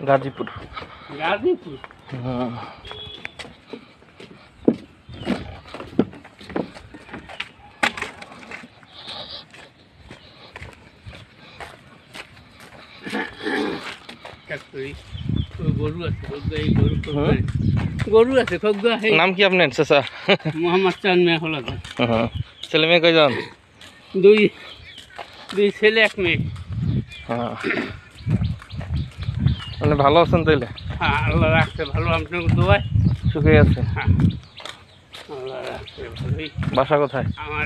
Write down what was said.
गाजीपुर गाजीपुर গরু আছে নাম কি আপনার চাচা? মোহাম্মদ চাঁদ মিয়া হলাদার। ছেলে মেয়ে কয়জন? দুই ছেলে এক মেয়ে। মানে ভালো আছেন তাইলে? হ্যাঁ, আল্লাহ রাখছে ভালো। আপনার দোয়ায় সুখে আছে? হ্যাঁ, আল্লাহ রাখছে ভালোই। বাসা কোথায়? আমার